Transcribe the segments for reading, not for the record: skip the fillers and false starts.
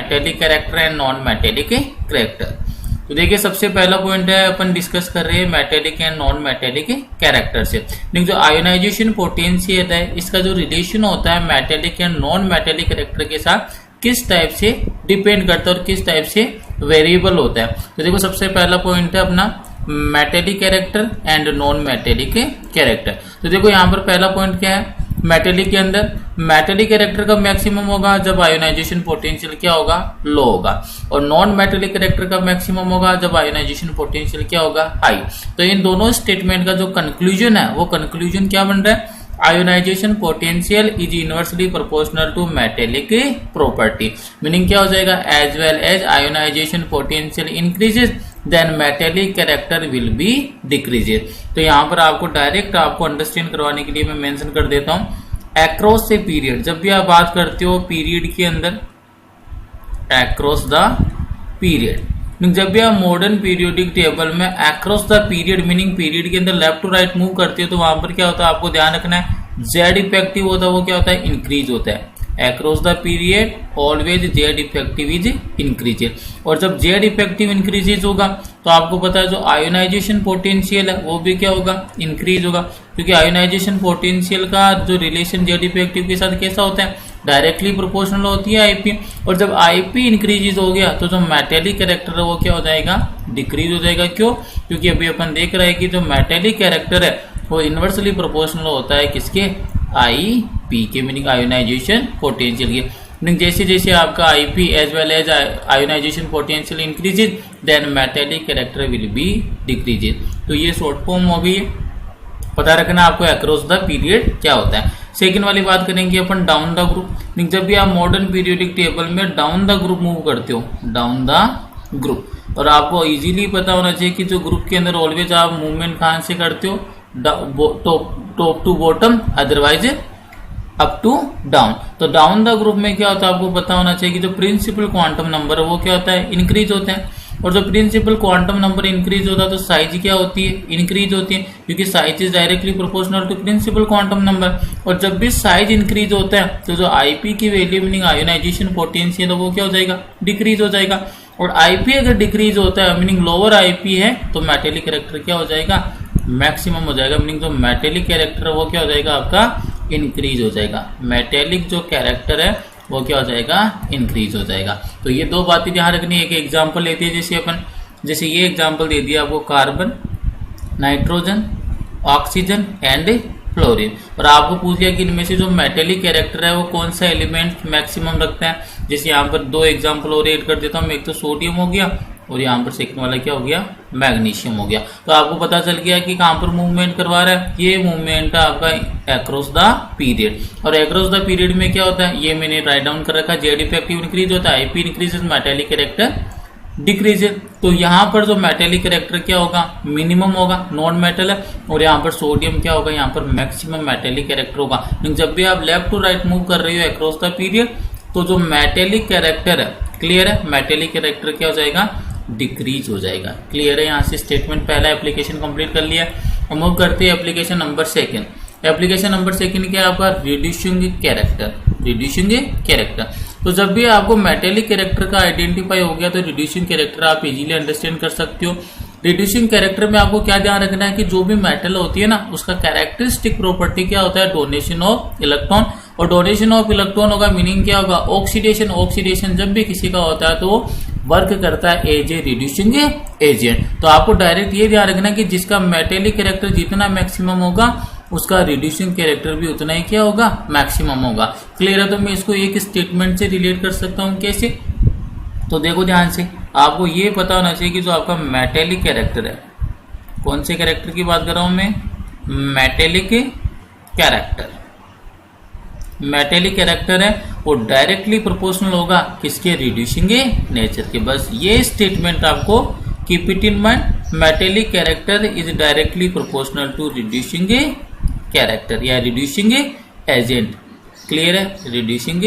Metallic character and non metallic character. तो देखिए सबसे पहला पॉइंट है, अपन डिस्कस कर रहे हैं metallic and non metallic character से। देखिए जो आयोनाइजेशन पोटेंशियल है इसका जो रिलेशन होता है metallic and non metallic character के साथ किस टाइप से डिपेंड करता है और किस टाइप से वेरिएबल होता है। तो देखो सबसे पहला पॉइंट है अपना metallic character and non metallic character. तो देखो यहाँ पर पहला पॉइंट क्या है, मेटेलिक के अंदर मेटेलिक कैरेक्टर का मैक्सिमम होगा जब आयोनाइजेशन पोटेंशियल क्या होगा, लो होगा, और नॉन मेटेलिक कैरेक्टर का मैक्सिमम होगा जब आयोनाइजेशन पोटेंशियल क्या होगा, हाई। तो इन दोनों स्टेटमेंट का जो कंक्लूजन है वो कंक्लूजन क्या बन रहा है, ionisation potential is inversely proportional to metallic property. Meaning क्या हो जाएगा, as well as ionisation potential increases then metallic character will be decreases. तो यहाँ पर आपको डायरेक्ट आपको अंडरस्टैंड करवाने के लिए मैं मेंशन कर देता हूँ, अक्रॉस से पीरियड, जब भी आप बात करते हो पीरियड के अंदर, अक्रॉस द पीरियड, जब भी आप मॉडर्न पीरियोडिक टेबल में across the period meaning period के अंदर लेफ्ट टू राइट मूव करते हो तो वहां पर क्या होता है, आपको ध्यान रखना है, जेड इफेक्टिव होता है वो क्या होता है, इंक्रीज होता है। Across the period always Z effective is increases, और जब जेड इफेक्टिव इंक्रीजेज होगा तो आपको पता है जो आयोनाइजेशन पोटेंशियल है वो भी क्या होगा, इंक्रीज होगा, क्योंकि आयोनाइजेशन पोटेंशियल का जो रिलेशन जेड इफेक्टिव के साथ कैसा होता है, डायरेक्टली प्रोपोर्शनल होती है आईपी, और जब आईपी इंक्रीजेज हो गया तो जो मेटेलिक कैरेक्टर है वो क्या हो जाएगा, डिक्रीज हो जाएगा। क्यों, क्योंकि अभी अपन देख रहे हैं कि जो मेटेलिक कैरेक्टर है वो इनवर्सली प्रोपोर्शनल होता है किसके, आईपी के, मीनिंग आयोनाइजेशन पोटेंशियल के। मीनिंग जैसे जैसे आपका IP as well as ionisation potential increases then metallic character will be decreases. तो ये शॉर्ट फॉर्म हो गई, पता रखना आपको अक्रॉस द पीरियड क्या होता है। सेकंड वाली बात करेंगे अपन डाउन द ग्रुप। जब भी आप मॉडर्न पीरियोडिक टेबल में डाउन द ग्रुप मूव करते हो, डाउन द ग्रुप, और आपको इजीली पता होना चाहिए कि जो ग्रुप के अंदर ऑलवेज आप मूवमेंट कहां से करते हो, top to bottom, otherwise up to down. तो डाउन द ग्रुप में क्या होता है, आपको पता होना चाहिए कि जो प्रिंसिपल क्वांटम नंबर है वो क्या होता है, इंक्रीज होता है, और जो प्रिंसिपल क्वांटम नंबर इंक्रीज होता है तो साइज क्या होती है, इंक्रीज होती है, क्योंकि size is directly proportional to principal quantum number. और जब भी साइज इंक्रीज होता है तो जो आईपी की वैल्यू मीनिंग आयोनाइजेशन पोटेंशियल है वो क्या हो जाएगा, डिक्रीज हो जाएगा। और आईपी अगर डिक्रीज होता है मीनिंग लोअर आईपी है तो मेटेलिक कैरेक्टर क्या हो जाएगा, मैक्सिमम हो जाएगा, मीनिंग जो मेटेलिक कैरेक्टर है वो क्या हो जाएगा, आपका इंक्रीज हो जाएगा। मेटेलिक जो कैरेक्टर है वो क्या हो जाएगा, इंक्रीज हो जाएगा। तो ये दो बातें ध्यान रखनी है। एक एग्जांपल लेते हैं, जैसे ये एग्जांपल दे दिया आपको, carbon, nitrogen, oxygen and fluorine, और आपको पूछ लिया कि इनमें से जो मेटेलिक कैरेक्टर है वो कौन सा एलिमेंट मैक्सिमम रखता है। जैसे यहाँ पर दो एग्जांपल और ऐड कर देता हूँ, एक तो सोडियम हो गया और यहाँ पर सेकंड वाला क्या हो गया, मैग्नीशियम हो गया। तो आपको पता चल गया कि कहाँ पर मूवमेंट करवा रहा है, ये मूवमेंट है आपका अक्रॉस द पीरियड। और अक्रॉस द पीरियड में क्या होता है, ये मैंने राइट डाउन कर रखा है, जेड इफेक्टिव इंक्रीज होता है, IP increases, metallic character decreases. तो यहाँ पर जो मेटेलिक कैरेक्टर क्या होगा, मिनिमम होगा, नॉन मेटल है, और यहाँ पर सोडियम क्या होगा, यहाँ पर मैक्सिमम मेटेलिक कैरेक्टर होगा। जब भी आप लेफ्ट टू राइट मूव कर रहे हो अक्रॉस द पीरियड तो जो मेटेलिक कैरेक्टर है, क्लियर है, मेटेलिक कैरेक्टर क्या हो जाएगा, डिक्रीज हो जाएगा। क्लियर है, यहाँ से स्टेटमेंट पहला एप्लीकेशन कंप्लीट कर लिया। हम मूव करते हैं application number second. Application number second क्या है आपका, रिड्यूसिंग कैरेक्टर। रिड्यूसिंग कैरेक्टर, तो जब भी आपको मेटेलिक कैरेक्टर का आइडेंटिफाई हो गया तो रिड्यूसिंग कैरेक्टर आप इजीली अंडरस्टैंड कर सकते हो। रिड्यूसिंग कैरेक्टर में आपको क्या ध्यान रखना है कि जो भी मेटल होती है ना उसका कैरेक्टरिस्टिक प्रॉपर्टी क्या होता है, डोनेशन ऑफ इलेक्ट्रॉन। और डोनेशन ऑफ इलेक्ट्रॉन होगा मीनिंग क्या होगा, ऑक्सीडेशन। ऑक्सीडेशन जब भी किसी का होता है तो वर्क करता है एज ए रिड्यूसिंग एजेंट। तो आपको डायरेक्ट ये ध्यान रखना कि जिसका मेटेलिक कैरेक्टर जितना मैक्सिमम होगा उसका रिड्यूसिंग कैरेक्टर भी उतना ही क्या होगा, मैक्सिमम होगा। क्लियर है, तो मैं इसको एक स्टेटमेंट से रिलेट कर सकता हूँ, कैसे, तो देखो ध्यान से, आपको ये पता होना चाहिए कि जो आपका मेटेलिक कैरेक्टर है, कौन से कैरेक्टर की बात कर रहा हूं मैं, मेटेलिक कैरेक्टर। मेटेलिक कैरेक्टर है वो डायरेक्टली प्रोपोर्शनल होगा किसके, रिड्यूसिंग नेचर के। बस ये स्टेटमेंट आपको keep it in mind, metallic character is directly proportional to reducing character या रिड्यूसिंग एजेंट। क्लियर है, रिड्यूसिंग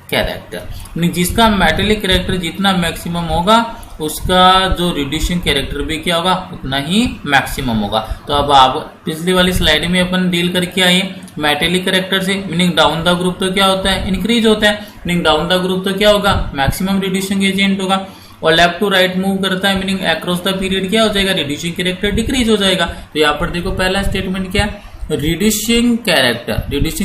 कैरेक्टर, जिसका मेटेलिक कैरेक्टर जितना मैक्सिमम होगा उसका जो रिड्यूसिंग कैरेक्टर भी क्या होगा, उतना ही मैक्सिमम होगा। तो अब आप पिछली वाली स्लाइड में अपन डील करके आए, मेटेलिक कैरेक्टर से, मीनिंग डाउन द ग्रुप तो क्या होता है, इंक्रीज होता है, मीनिंग डाउन द ग्रुप तो क्या होगा, मैक्सिमम रिड्यूसिंग एजेंट होगा। और लेफ्ट टू राइट मूव करता है, मीनिंग अक्रॉस द पीरियड क्या हो जाएगा, रिड्यूसिंग कैरेक्टर डिक्रीज हो जाएगा। तो यहाँ पर देखो पहला स्टेटमेंट क्या है, reducing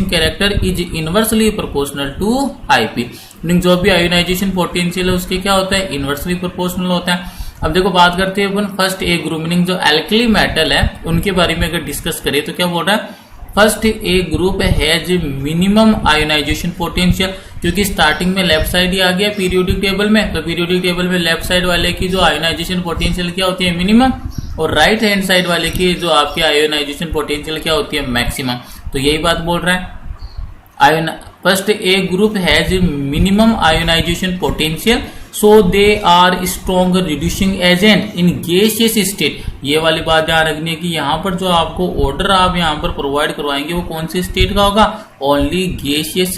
character is inversely proportional to IP, meaning जो भी आयोनाइजेशन पोटेंशियल है उसके क्या होता है, इनवर्सली प्रोपोर्शनल होता है। अब देखो बात करते हैं अपन फर्स्ट ए ग्रुप, मीनिंग जो एल्कली मेटल है उनके बारे में अगर डिस्कस करें तो क्या बोल रहा है, first A group has minimum ionization potential, क्योंकि स्टार्टिंग में लेफ्ट साइड ही आ गया पीरियोडिक टेबल में, तो पीरियोडिक टेबल में लेफ्ट साइड वाले की जो आयोनाइजेशन पोटेंशियल क्या होती है, मिनिमम, और राइट हैंड साइड वाले की जो आपकी आयोनाइजेशन पोटेंशियल क्या होती है, मैक्सिमम। तो यही बात बोल रहा है, first A group has minimum ionization potential so they are stronger reducing agent in gaseous state. ये वाली बात ध्यान रखनी है कि यहाँ पर जो आपको ऑर्डर आप यहाँ पर प्रोवाइड करवाएंगे वो कौन से स्टेट का होगा, ओनली गैसियस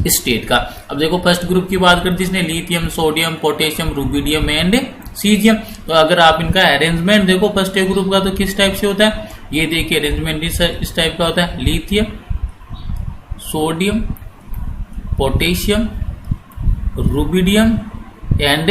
स्टेट का। अब देखो फर्स्ट ग्रुप की बात करते हैं, lithium, sodium, potassium, rubidium and caesium. तो अगर आप इनका अरेंजमेंट देखो फर्स्ट ए ग्रुप का तो किस टाइप से होता है, ये देखिए अरेंजमेंट इस टाइप का होता है, lithium, sodium, potassium, rubidium and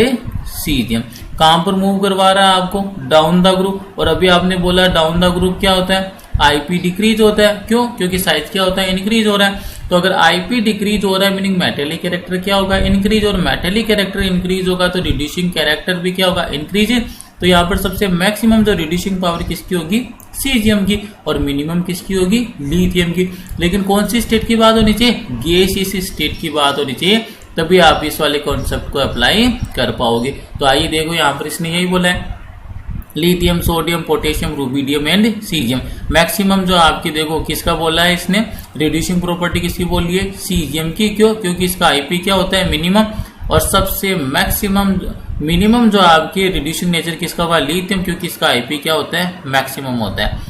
caesium. कहां पर मूव करवा रहा है आपको, डाउन द ग्रुप। और अभी आपने बोला डाउन द ग्रुप क्या होता है, आईपी डिक्रीज होता है, क्यों, क्योंकि साइज क्या होता है, इंक्रीज हो रहा है। तो अगर आईपी डिक्रीज हो रहा है मीनिंग मेटेलिक कैरेक्टर क्या होगा, इंक्रीज, और मेटेलिक कैरेक्टर इंक्रीज होगा तो रिड्यूसिंग कैरेक्टर भी क्या होगा, इंक्रीज। तो यहाँ पर सबसे मैक्सिमम जो रिड्यूसिंग पावर किसकी होगी, सीजियम की, और मिनिमम किसकी होगी, लिथियम की। लेकिन कौन सी स्टेट की बात होनी चाहिए, गैसियस स्टेट की बात होनी चाहिए, तभी आप इस वाले कॉन्सेप्ट को अप्लाई कर पाओगे। तो आइए देखो यहाँ पर इसने यही बोला है, lithium, sodium, potassium, rubidium and caesium. Maximum जो आपकी देखो किसका बोला है इसने, रिड्यूसिंग प्रॉपर्टी किसकी बोली है, सीजियम की। क्यों, क्योंकि इसका आईपी क्या होता है, मिनिमम, और सबसे मैक्सिमम मिनिमम जो आपकी रिड्यूसिंग नेचर किसका होगा, लिथियम, क्योंकि इसका आईपी क्या होता है, मैक्सिमम होता है।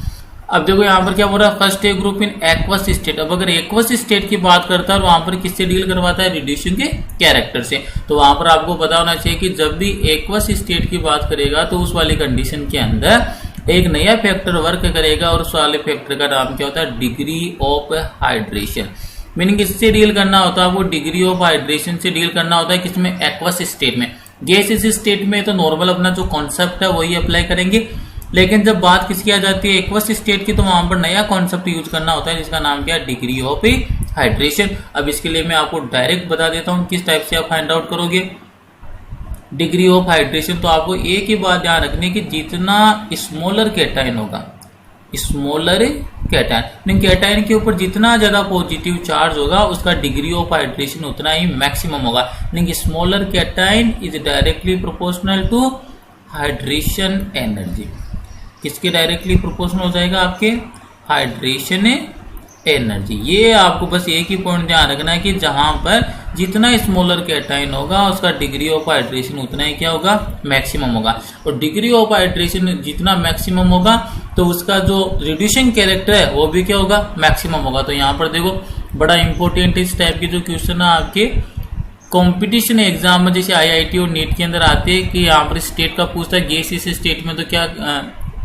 अब देखो यहाँ पर क्या बोल रहा है, first A group in aqueous state. अब अगर एक्वस स्टेट की बात करता है और वहां पर किससे डील करवाता है, रिड्यूसिंग के कैरेक्टर से। तो वहां पर आपको पता होना चाहिए कि जब भी एक्वस स्टेट की बात करेगा तो उस वाली कंडीशन के अंदर एक नया फैक्टर वर्क करेगा, और उस वाले फैक्टर का नाम क्या होता है, डिग्री ऑफ हाइड्रेशन। मीनिंग किससे डील करना होता है, वो डिग्री ऑफ हाइड्रेशन से डील करना होता है, किसमें, एक्वस स्टेट में। गैसियस स्टेट में तो नॉर्मल अपना जो कॉन्सेप्ट है वही अप्लाई करेंगे, लेकिन जब बात किसकी आ जाती है, एक्वस स्टेट की, तो वहां पर नया कॉन्सेप्ट यूज करना होता है जिसका नाम क्या है, डिग्री ऑफ हाइड्रेशन। अब इसके लिए मैं आपको डायरेक्ट बता देता हूं किस टाइप से आप फाइंड आउट करोगे डिग्री ऑफ हाइड्रेशन। तो आपको एक ही बात ध्यान रखनी है कि जितना स्मॉलर कैटायन होगा, स्मॉलर कैटायन, कैटायन के ऊपर जितना ज्यादा पॉजिटिव चार्ज होगा उसका डिग्री ऑफ हाइड्रेशन उतना ही मैक्सिमम होगा। Smaller cation is directly proportional to hydration energy. किसके डायरेक्टली प्रोपोर्शनल हो जाएगा, आपके हाइड्रेशन एनर्जी। ये आपको बस एक ही पॉइंट ध्यान रखना है कि जहां पर जितना स्मॉलर कैटायन होगा उसका डिग्री ऑफ हाइड्रेशन उतना ही क्या होगा, मैक्सिमम होगा। और डिग्री ऑफ हाइड्रेशन जितना मैक्सिमम होगा तो उसका जो रिड्यूसिंग कैरेक्टर है वो भी क्या होगा, मैक्सिमम होगा। तो यहाँ पर देखो बड़ा इंपॉर्टेंट इस टाइप के जो क्वेश्चन है आपके कंपटीशन एग्जाम में, जैसे आईआईटी और नीट के अंदर आते हैं कि यहाँ पर स्टेट का पूछता है, गैसियस स्टेट में तो क्या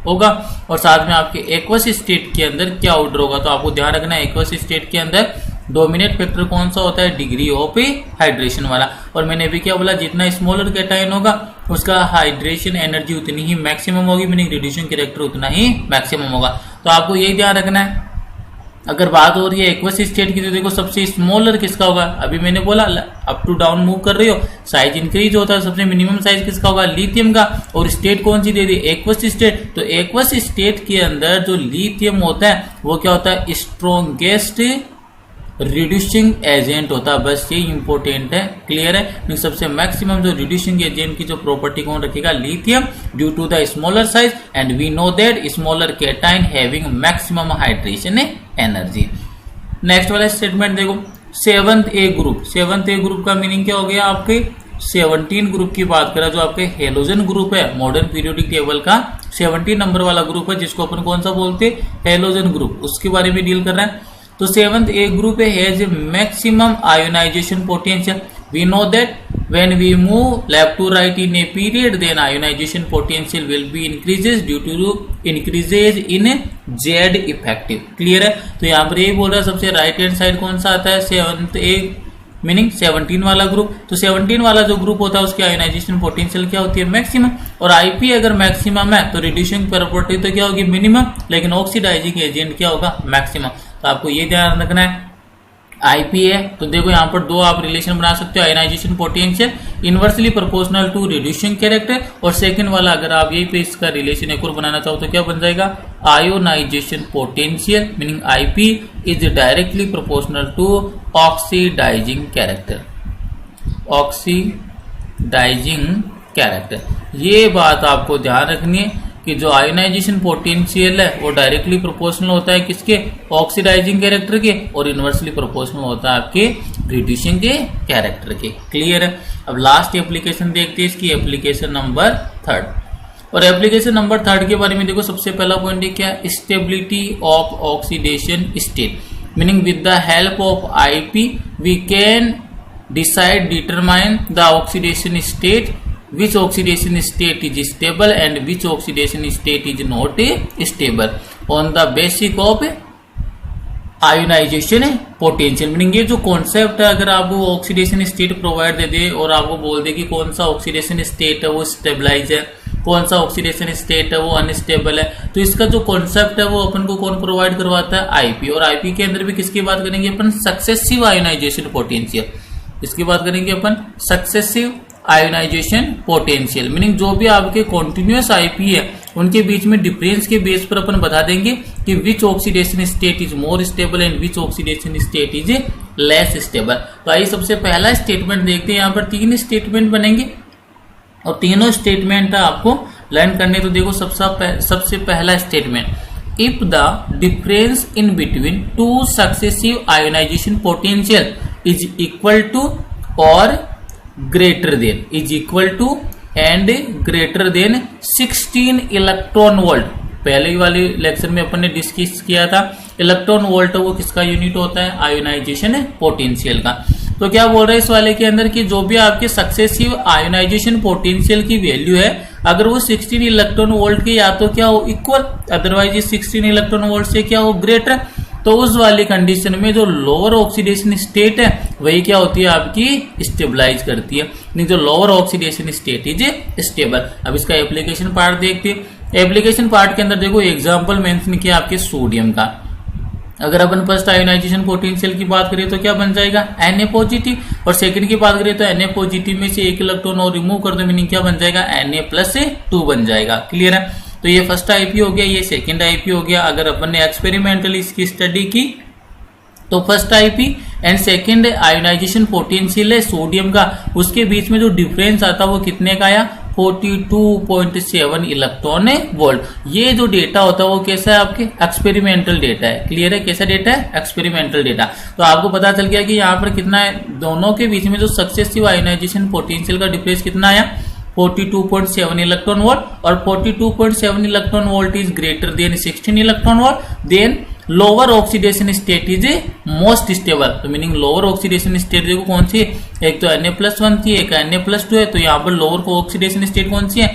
होगा, और साथ में आपके एक्वस स्टेट के अंदर क्या ऑर्डर होगा। तो आपको ध्यान रखना है एक्वस स्टेट के अंदर डोमिनेट फैक्टर कौन सा होता है, डिग्री ऑफ हाइड्रेशन वाला। और मैंने भी क्या बोला, जितना स्मॉलर कैटायन होगा उसका हाइड्रेशन एनर्जी उतनी ही मैक्सिमम होगी, मीनिंग रिड्यूसिंग कैरेक्टर उतना ही मैक्सिमम होगा। तो आपको यही ध्यान रखना है। अगर बात हो रही है एक्वस स्टेट की तो देखो सबसे स्मॉलर किसका होगा, अभी मैंने बोला अप टू डाउन मूव कर रही हो, साइज इंक्रीज होता है, सबसे मिनिमम साइज किसका होगा, लिथियम का। और स्टेट कौन सी दे दी, एक्वस स्टेट। तो एक्वस स्टेट के अंदर जो लिथियम होता है वो क्या होता है, स्ट्रॉन्गेस्ट रिड्यूसिंग एजेंट होता है। बस ये इंपॉर्टेंट है, क्लियर है। सबसे मैक्सिमम जो रिड्यूसिंग एजेंट की जो प्रॉपर्टी कौन रखेगा, lithium, due to the smaller size, and we know that smaller cation having maximum hydration energy. Next वाला स्टेटमेंट देखो, seventh A group. Seventh A group का मीनिंग क्या हो गया, आपके 17 ग्रुप की बात करें जो आपके हेलोजन ग्रुप है, मॉडर्न पीरियोडिक टेबल का 17 नंबर वाला ग्रुप है, जिसको अपन कौन सा बोलते हैं, हेलोजन ग्रुप, उसके बारे में डील कर रहा है। तो seventh A group has maximum ionization potential We know that when we move left to right in a period, then ionization potential will be increases due to increases in Z effective. Clear है? तो यहाँ पर ये बोल रहा है सबसे right hand side कौन सा आता है, 7th ए मीनिंग 17 वाला ग्रुप। तो 17 वाला जो ग्रुप होता है उसकी आयोनाइजेशन पोटेंशियल क्या होती है, मैक्सिमम। और आईपी अगर मैक्सिमम है तो रिड्यूसिंग प्रॉपर्टी तो क्या होगी, मिनिमम, लेकिन ऑक्सीडाइजिंग एजेंट क्या होगा, मैक्सिमम। तो आपको ये ध्यान रखना है। आईपी है तो देखो यहाँ पर दो आप रिलेशन बना सकते हो, ionization potential inversely proportional to reducing character, और सेकंड वाला अगर आप यही पे इसका रिलेशन एक और बनाना चाहो तो क्या बन जाएगा, ionization potential meaning IP is directly proportional to oxidizing character, oxidizing character. ये बात आपको ध्यान रखनी है कि जो आयोनाइजेशन पोटेंशियल है वो डायरेक्टली प्रोपोर्शनल होता है किसके, ऑक्सीडाइजिंग कैरेक्टर के, और इनवर्सली प्रोपोर्शनल होता है आपके रिड्यूसिंग के कैरेक्टर के। क्लियर है? अब लास्ट एप्लीकेशन देखते हैं, इसकी एप्लीकेशन नंबर 3। और एप्लीकेशन नंबर 3 के बारे में देखो, सबसे पहला पॉइंट है क्या, stability of oxidation state, meaning with the help of IP we can determine the oxidation state, which oxidation state is stable and which oxidation state is not stable on the basis of ionisation potential. Meaning ये जो concept है, अगर आपको oxidation state provide दे दे और आपको बोल दे कि कौन सा ऑक्सीडेशन स्टेट है वो स्टेबलाइज है, कौन सा ऑक्सीडेशन स्टेट है वो अनस्टेबल है, तो इसका जो कॉन्सेप्ट है वो अपन को कौन प्रोवाइड करवाता है, आईपी। और आईपी के अंदर भी किसकी बात करेंगे अपन, सक्सेसिव आयोनाइजेशन पोटेंशियल। इसकी बात करेंगे अपन सक्सेसिव आयोनाइजेशन पोटेंशियल, मीनिंग जो भी आपके कॉन्टिन्यूअस आईपी है उनके बीच में डिफरेंस के बेस पर अपन बता देंगे कि which oxidation state is more stable and which oxidation state is less stable. तो आइए सबसे पहला स्टेटमेंट देखते हैं। यहाँ पर 3 स्टेटमेंट बनेंगे और तीनों स्टेटमेंट आपको लर्न करने। तो देखो सबसे पहला statement, if the difference in between 2 successive ionization potential is equal to और greater than, is equal to and greater than 16 electron volt. पहले वाले लेक्चर में अपन ने डिस्कस किया था, इलेक्ट्रॉन वोल्ट वो किसका यूनिट होता है, आयोनाइजेशन पोटेंशियल का। तो क्या बोल रहा है इस वाले के अंदर कि जो भी आपके सक्सेसिव आयोनाइजेशन पोटेंशियल की वैल्यू है, अगर वो 16 इलेक्ट्रॉन वोल्ट के या तो क्या हो इक्वल, अदरवाइज 16 इलेक्ट्रॉन वोल्ट से क्या हो ग्रेटर, तो उस वाली कंडीशन में जो लोअर ऑक्सीडेशन स्टेट है वही क्या होती है आपकी स्टेबलाइज करती है, नहीं जो lower oxidation state is stable. अब इसका एप्लीकेशन पार्ट देखते हैं। एप्लीकेशन पार्ट के अंदर देखो एग्जांपल मेंशन किया आपके सोडियम का। अगर अपन फर्स्ट आयोनाइजेशन पोटेंशियल की बात करें तो क्या बन जाएगा, Na पॉजिटिव, और सेकंड की बात करें तो Na पॉजिटिव में से 1 इलेक्ट्रॉन और रिमूव कर दो, मीनिंग क्या बन जाएगा, Na+2 बन जाएगा। क्लियर है? तो ये फर्स्ट आईपी हो गया, ये सेकंड आईपी हो गया। अगर अपन ने एक्सपेरिमेंटली इसकी स्टडी की तो first IP and second ionization potential है सोडियम का, उसके बीच में जो डिफरेंस आता वो कितने का आया, 42.7 इलेक्ट्रॉन वोल्ट। ये जो डेटा होता है वो कैसा है, आपके एक्सपेरिमेंटल डेटा है। क्लियर है? कैसा डेटा है, एक्सपेरिमेंटल डेटा। तो आपको पता चल गया कि यहाँ पर कितना है, दोनों के बीच में जो सक्सेसिव आयोनाइजेशन पोटेंशियल का डिफरेंस कितना आया, 42.7 इलेक्ट्रॉन वोल्ट, और 42.7 electron volt is greater than 16 electron volt, then lower oxidation state is most stable. तो मीनिंग लोअर ऑक्सीडेशन स्टेट देखो कौन सी है, एक तो Na+1 थी, एक Na+2 है, तो यहाँ पर लोअर को ऑक्सीडेशन स्टेट कौन सी है,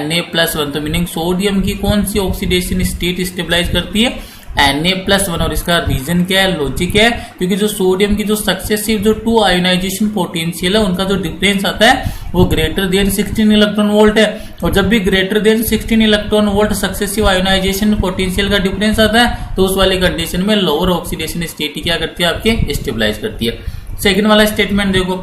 Na+1। तो मीनिंग सोडियम की कौन सी ऑक्सीडेशन स्टेट स्टेबलाइज करती है, Na+1। और इसका रीजन क्या है, लॉजिक है, क्योंकि जो सोडियम की जो सक्सेसिव जो 2 आयोनाइजेशन पोटेंशियल है उनका जो डिफरेंस आता है वो ग्रेटर देन 16 इलेक्ट्रॉन वोल्ट है। और जब भी greater than 16 electron volt successive ionization potential का डिफरेंस आता है तो उस वाली कंडीशन में लोअर ऑक्सीडेशन स्टेट क्या करती है, आपके स्टेबलाइज करती है। सेकंड वाला स्टेटमेंट देखो,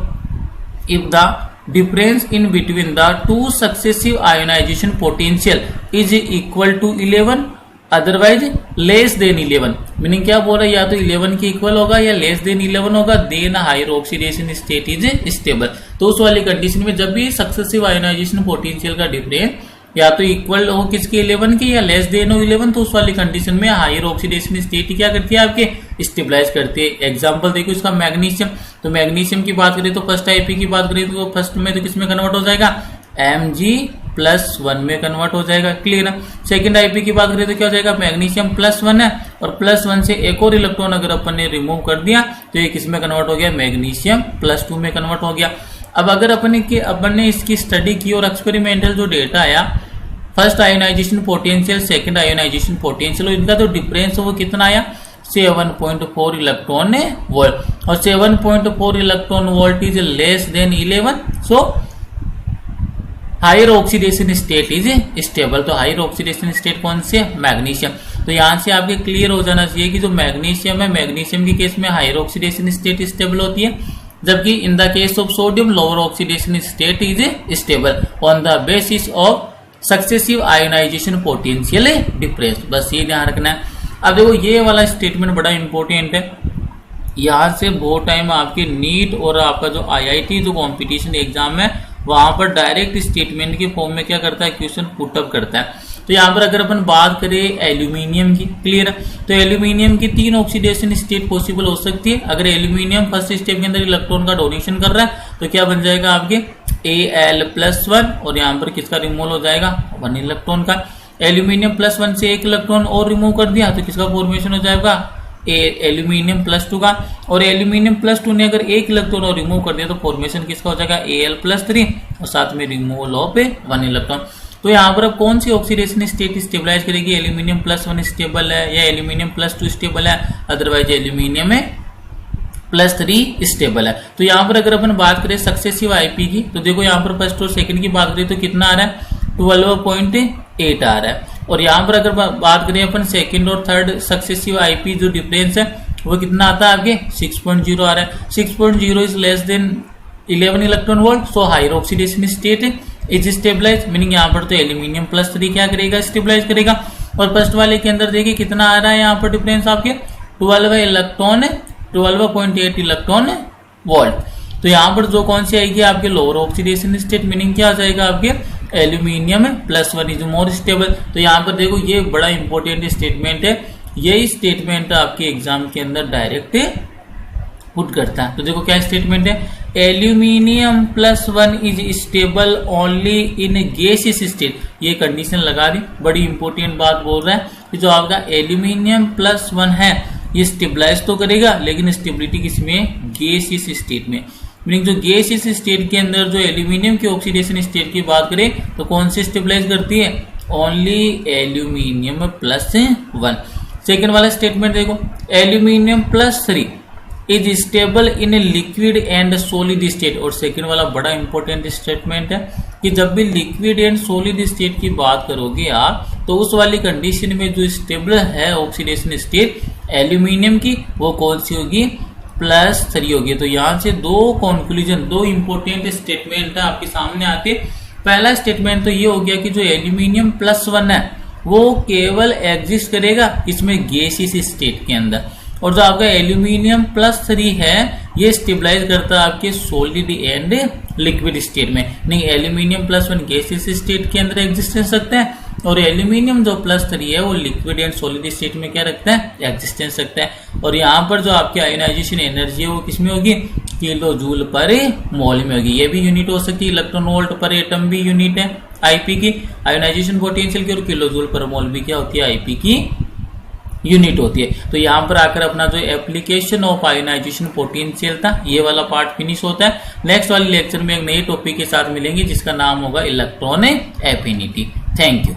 if the difference in between the 2 successive ionization potential is equal to 11 otherwise less than 11, meaning क्या बोल रहा है, या तो 11 के इक्वल होगा या लेस देन 11 होगा, then higher oxidation state is stable. तो उस वाली कंडीशन में जब भी सक्सेसिव आयोनाइजेशन पोटेंशियल का डिफरेंस या तो इक्वल हो किसके 11 के या लेस देन हो 11, तो उस वाली कंडीशन में हायर ऑक्सीडेशन स्टेट क्या करती है, आपके स्टेबलाइज करती है। एग्जांपल देखो इसका मैग्नीशियम। तो मैग्नीशियम की बात करें तो फर्स्ट आईपी की बात करें तो फर्स्ट में तो किसमें कन्वर्ट हो जाएगा, Mg +1 में कन्वर्ट हो जाएगा। क्लियर है। सेकंड आईपी की बात करें तो क्या हो जाएगा, मैग्नीशियम +1 है और +1 से एक और इलेक्ट्रॉन अगर अपन ने रिमूव कर दिया तो ये किस में कन्वर्ट हो गया, मैग्नीशियम +2 में कन्वर्ट हो गया। अब अगर अपन ने इसकी स्टडी की और एक्सपेरिमेंटल जो डेटा आया, first ionization potential, second ionization potential, और इनका जो डिफरेंस है वो कितना आया, 7.4 इलेक्ट्रॉन वोल्ट, और 7.4 electron volt is less than 11, so higher oxidation state is stable. तो हायर ऑक्सीडेशन स्टेट कौन से, मैग्नीशियम। तो यहां से आपके क्लियर हो जाना चाहिए कि जो मैग्नीशियम है, मैग्नीशियम के केस में हायर ऑक्सीडेशन स्टेट स्टेबल होती है, जबकि in the case of sodium lower oxidation state is stable on the basis of successive ionization potential difference. बस ये ध्यान रखना है। अब देखो ये वाला स्टेटमेंट बड़ा इंपॉर्टेंट है, यहाँ से बहुत टाइम आपके नीट और आपका जो आईआईटी जो कंपटीशन एग्जाम है वहां पर डायरेक्ट स्टेटमेंट के फॉर्म में क्या करता है, क्वेश्चन पुटअप करता है। तो यहाँ पर अगर अपन बात करें एल्यूमिनियम की, क्लियर है, तो एल्यूमिनियम की 3 ऑक्सीडेशन स्टेट पॉसिबल हो सकती है। अगर एल्यूमिनियम फर्स्ट स्टेप के अंदर इलेक्ट्रॉन का डोनेशन कर रहा है तो क्या बन जाएगा आपके Al+1, और यहाँ पर किसका रिमूवल हो जाएगा, 1 इलेक्ट्रॉन का। एल्यूमिनियम +1 से 1 इलेक्ट्रॉन और रिमूव कर दिया तो किसका फॉर्मेशन हो जाएगा, एल्यूमिनियम +2 का। और एल्यूमिनियम +2 ने अगर 1 इलेक्ट्रॉन और रिमूव कर दिया तो फॉर्मेशन किसका हो जाएगा, Al+3, और साथ में रिमूवल ऑफ 1 इलेक्ट्रॉन। तो यहाँ पर अब कौन सी ऑक्सीडेशन स्टेट स्टेबलाइज करेगी, एल्यूमिनियम +1 स्टेबल है या एल्यूमिनियम +2 स्टेबल है, अदरवाइज एल्यूमिनियम +3 स्टेबल है। तो यहाँ पर अगर अपन बात करें सक्सेसिव आईपी की, तो देखो यहाँ पर फर्स्ट और सेकंड की बात करें तो कितना आ रहा है, 12.8 आ रहा है। और यहाँ पर अगर बात करें अपन सेकंड और थर्ड सक्सेसिव आईपी जो डिफरेंस है वो कितना आता है आपके, 6.0 आ रहा है। 6.0 is less than 11 electron volt, so higher oxidation state is stabilize, meaning यहाँ पर तो एल्यूमिनियम +3 क्या करेगा, स्टेबलाइज करेगा। और फर्स्ट वाले के अंदर देखिए कितना आ रहा है यहाँ पर डिफरेंस आपके, 12.8 इलेक्ट्रॉन वोल्ट। तो यहाँ पर जो कौन सी आएगी आपके, लोअर ऑक्सीडेशन स्टेट, मीनिंग क्या आ जाएगा आपके, एल्यूमिनियम +1 इज मोर स्टेबल। तो यहाँ पर देखो ये बड़ा इंपॉर्टेंट स्टेटमेंट है, यही स्टेटमेंट आपके एग्जाम के अंदर डायरेक्ट पुट करता है। तो देखो क्या स्टेटमेंट है, aluminium +1 is stable only in gaseous state. ये कंडीशन लगा दी, बड़ी इंपॉर्टेंट बात बोल रहा है कि जो आपका एल्यूमिनियम +1 है ये स्टेबलाइज तो करेगा, लेकिन स्टेबिलिटी किसमें, गैसियस स्टेट में। मीनिंग जो गैसियस स्टेट के अंदर जो एल्यूमिनियम की ऑक्सीडेशन स्टेट की बात करें तो कौन सी स्टेबलाइज करती है, ओनली एल्यूमिनियम +1। सेकेंड वाला स्टेटमेंट देखो, aluminium +3 is stable in liquid and solid state. और सेकेंड वाला बड़ा इंपॉर्टेंट स्टेटमेंट है कि जब भी लिक्विड एंड सॉलिड स्टेट की बात करोगे आप तो उस वाली कंडीशन में जो स्टेबल है ऑक्सीडेशन स्टेट एल्यूमिनियम की वो कौन सी होगी, +3 होगी। तो यहां से दो इंपॉर्टेंट स्टेटमेंट है आपके सामने आते। पहला स्टेटमेंट तो ये हो गया कि जो एल्यूमिनियम +1 है वो केवल एग्जिस्ट करेगा इसमें गैसियस स्टेट के अंदर, और जो आपका एल्यूमिनियम +3 है ये स्टेबलाइज करता है आपके सॉलिड एंड लिक्विड स्टेट में। नहीं, एल्यूमिनियम +1 गैसियस स्टेट के अंदर एग्जिस्टेंस रखता है, और एल्यूमिनियम जो +3 है वो लिक्विड एंड सॉलिड स्टेट में क्या रखता है, एग्जिस्टेंस रखता है। और यहाँ पर जो आपकी आयोनाइजेशन एनर्जी है वो किसमें होगी, किलो जूल पर मोल में होगी। ये भी यूनिट हो सकती है, इलेक्ट्रॉन वोल्ट पर एटम भी यूनिट है आईपी की, आयोनाइजेशन पोटेंशियल की, और किलो जूल पर मोल भी क्या होती है, आईपी की यूनिट होती है। तो यहाँ पर आकर अपना जो एप्लीकेशन ऑफ आयोनाइजेशन पोटेंशियल था ये वाला पार्ट फिनिश होता है। नेक्स्ट वाले लेक्चर में एक नए टॉपिक के साथ मिलेंगे जिसका नाम होगा इलेक्ट्रॉन एफिनिटी। Thank you.